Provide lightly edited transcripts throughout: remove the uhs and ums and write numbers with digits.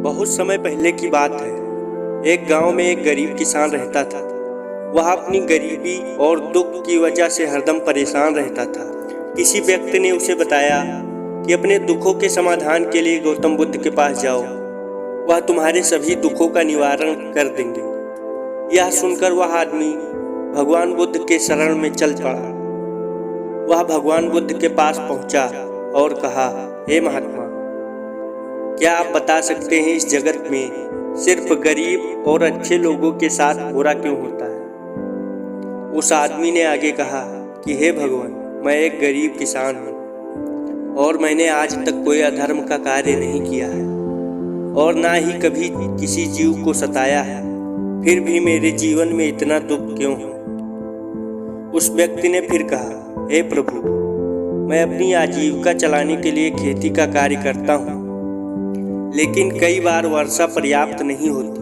बहुत समय पहले की बात है। एक गांव में एक गरीब किसान रहता था। वह अपनी गरीबी और दुख की वजह से हरदम परेशान रहता था। किसी व्यक्ति ने उसे बताया कि अपने दुखों के समाधान के लिए गौतम बुद्ध के पास जाओ, वह तुम्हारे सभी दुखों का निवारण कर देंगे। यह सुनकर वह आदमी भगवान बुद्ध के शरण में चल पड़ा। वह भगवान बुद्ध के पास पहुंचा और कहा, हे महात्मा, क्या आप बता सकते हैं इस जगत में सिर्फ गरीब और अच्छे लोगों के साथ बुरा क्यों होता है? उस आदमी ने आगे कहा कि हे भगवान, मैं एक गरीब किसान हूँ और मैंने आज तक कोई अधर्म का कार्य नहीं किया है और ना ही कभी किसी जीव को सताया है, फिर भी मेरे जीवन में इतना दुख क्यों है? उस व्यक्ति ने फिर कहा, हे प्रभु, मैं अपनी आजीविका चलाने के लिए खेती का कार्य करता हूँ, लेकिन कई बार वर्षा पर्याप्त नहीं होती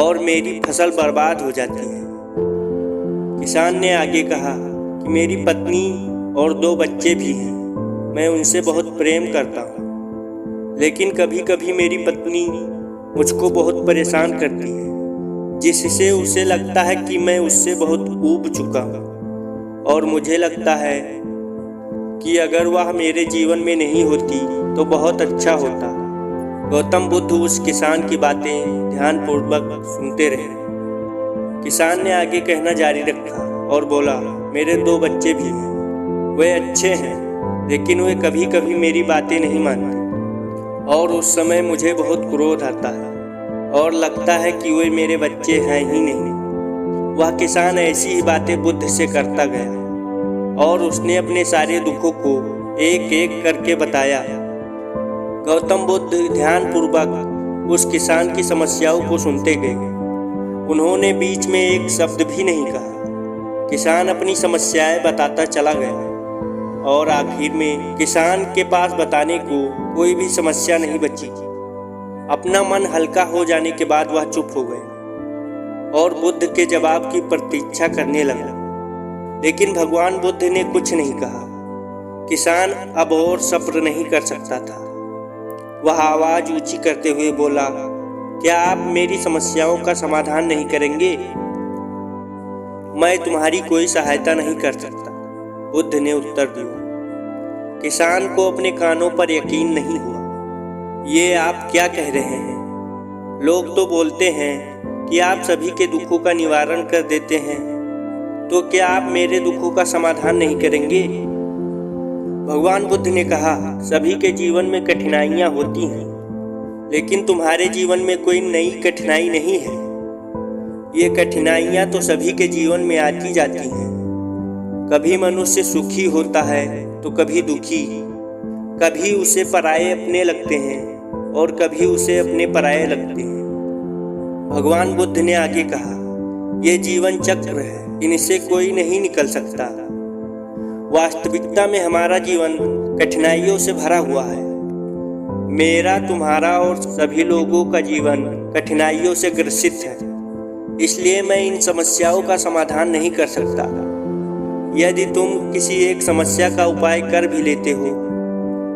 और मेरी फसल बर्बाद हो जाती है। किसान ने आगे कहा कि मेरी पत्नी और 2 बच्चे भी हैं, मैं उनसे बहुत प्रेम करता हूँ, लेकिन कभी कभी मेरी पत्नी मुझको बहुत परेशान करती है, जिससे उसे लगता है कि मैं उससे बहुत ऊब चुका हूँ और मुझे लगता है कि अगर वह मेरे जीवन में नहीं होती तो बहुत अच्छा होता। गौतम बुद्ध उस किसान की बातें ध्यानपूर्वक सुनते रहे। किसान ने आगे कहना जारी रखा और बोला, मेरे 2 बच्चे भी हैं, वे अच्छे हैं, लेकिन वे कभी कभी मेरी बातें नहीं मानते और उस समय मुझे बहुत क्रोध आता है और लगता है कि वे मेरे बच्चे हैं ही नहीं। वह किसान ऐसी ही बातें बुद्ध से करता गया और उसने अपने सारे दुखों को एक एक करके बताया। गौतम बुद्ध ध्यानपूर्वक उस किसान की समस्याओं को सुनते गए। उन्होंने बीच में एक शब्द भी नहीं कहा। किसान अपनी समस्याएं बताता चला गया और आखिर में किसान के पास बताने को कोई भी समस्या नहीं बची। अपना मन हल्का हो जाने के बाद वह चुप हो गया और बुद्ध के जवाब की प्रतीक्षा करने लगा, लेकिन भगवान बुद्ध ने कुछ नहीं कहा। किसान अब और सब्र नहीं कर सकता था। वह आवाज ऊंची करते हुए बोला, क्या आप मेरी समस्याओं का समाधान नहीं करेंगे? मैं तुम्हारी कोई सहायता नहीं कर सकता, बुद्ध ने उत्तर दिया। किसान को अपने कानों पर यकीन नहीं हुआ। ये आप क्या कह रहे हैं? लोग तो बोलते हैं कि आप सभी के दुखों का निवारण कर देते हैं, तो क्या आप मेरे दुखों का समाधान नहीं करेंगे? भगवान बुद्ध ने कहा, सभी के जीवन में कठिनाइयां होती हैं, लेकिन तुम्हारे जीवन में कोई नई कठिनाई नहीं है। ये कठिनाइयां तो सभी के जीवन में आती जाती हैं। कभी मनुष्य सुखी होता है तो कभी दुखी, कभी उसे पराये अपने लगते हैं और कभी उसे अपने पराये लगते हैं। भगवान बुद्ध ने आगे कहा, यह जीवन चक्र है, इनसे कोई नहीं निकल सकता। वास्तविकता में हमारा जीवन कठिनाइयों से भरा हुआ है। मेरा, तुम्हारा और सभी लोगों का जीवन कठिनाइयों से ग्रसित है, इसलिए मैं इन समस्याओं का समाधान नहीं कर सकता। यदि तुम किसी एक समस्या का उपाय कर भी लेते हो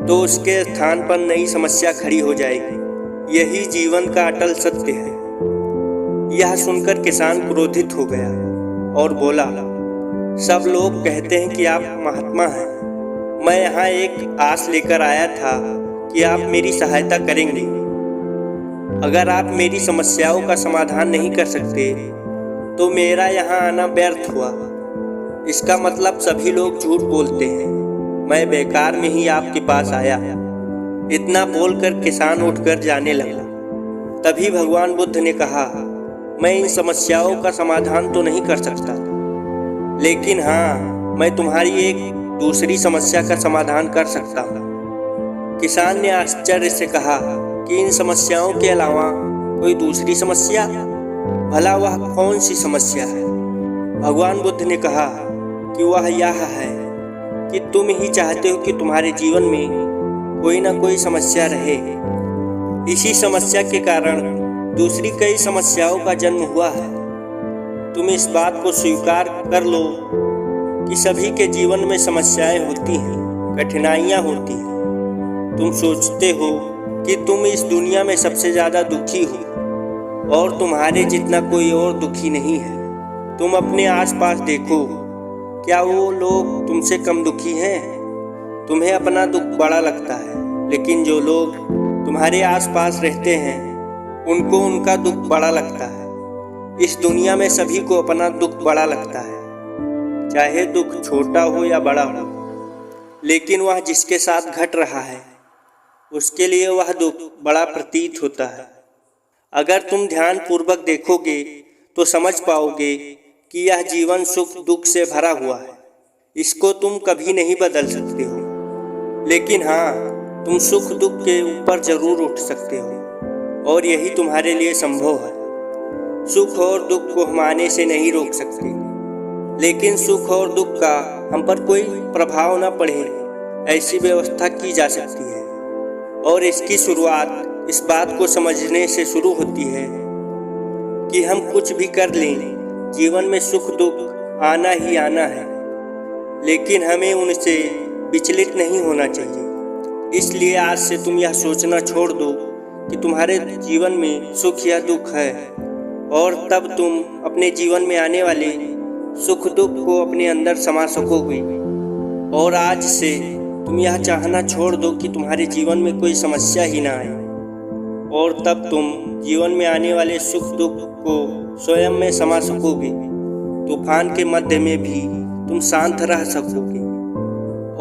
तो उसके स्थान पर नई समस्या खड़ी हो जाएगी। यही जीवन का अटल सत्य है। यह सुनकर किसान क्रोधित हो गया और बोला, सब लोग कहते हैं कि आप महात्मा हैं। मैं यहाँ एक आस लेकर आया था कि आप मेरी सहायता करेंगे। अगर आप मेरी समस्याओं का समाधान नहीं कर सकते तो मेरा यहाँ आना व्यर्थ हुआ। इसका मतलब सभी लोग झूठ बोलते हैं। मैं बेकार में ही आपके पास आया। इतना बोलकर किसान उठकर जाने लगा। तभी भगवान बुद्ध ने कहा, मैं इन समस्याओं का समाधान तो नहीं कर सकता, लेकिन हाँ, मैं तुम्हारी एक दूसरी समस्या का समाधान कर सकता हूँ। किसान ने आश्चर्य से कहा कि इन समस्याओं के अलावा कोई दूसरी समस्या? भला वह कौन सी समस्या है? भगवान बुद्ध ने कहा कि वह यह है कि तुम ही चाहते हो कि तुम्हारे जीवन में कोई ना कोई समस्या रहे। इसी समस्या के कारण दूसरी कई समस्याओं का जन्म हुआ है। तुम इस बात को स्वीकार कर लो कि सभी के जीवन में समस्याएं होती हैं, कठिनाइयां होती हैं। तुम सोचते हो कि तुम इस दुनिया में सबसे ज़्यादा दुखी हो और तुम्हारे जितना कोई और दुखी नहीं है। तुम अपने आसपास देखो, क्या वो लोग तुमसे कम दुखी हैं? तुम्हें अपना दुख बड़ा लगता है, लेकिन जो लोग तुम्हारे आसपास रहते हैं उनको उनका दुख बड़ा लगता है। इस दुनिया में सभी को अपना दुख बड़ा लगता है, चाहे दुख छोटा हो या बड़ा हो, लेकिन वह जिसके साथ घट रहा है उसके लिए वह दुख बड़ा प्रतीत होता है। अगर तुम ध्यानपूर्वक देखोगे तो समझ पाओगे कि यह जीवन सुख दुख से भरा हुआ है। इसको तुम कभी नहीं बदल सकते हो, लेकिन हाँ, तुम सुख दुख के ऊपर जरूर उठ सकते हो और यही तुम्हारे लिए संभव है। सुख और दुख को हम आने से नहीं रोक सकते, लेकिन सुख और दुख का हम पर कोई प्रभाव न पड़े ऐसी व्यवस्था की जा सकती है। और इसकी शुरुआत इस बात को समझने से शुरू होती है कि हम कुछ भी कर लें, जीवन में सुख दुख आना ही आना है, लेकिन हमें उनसे विचलित नहीं होना चाहिए। इसलिए आज से तुम यह सोचना छोड़ दो कि तुम्हारे जीवन में सुख या दुख है, और तब तुम अपने जीवन में आने वाले सुख दुख को अपने अंदर समा सकोगे। और आज से तुम यह चाहना छोड़ दो कि तुम्हारे जीवन में कोई समस्या ही ना आए, और तब तुम जीवन में आने वाले सुख दुख को स्वयं में समा सकोगे। तूफान के मध्य में भी तुम शांत रह सकोगे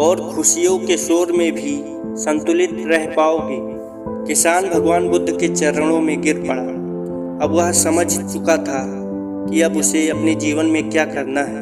और खुशियों के शोर में भी संतुलित रह पाओगे। किसान भगवान बुद्ध के चरणों में गिर पड़ा। अब वह समझ चुका था कि अब उसे अपने जीवन में क्या करना है।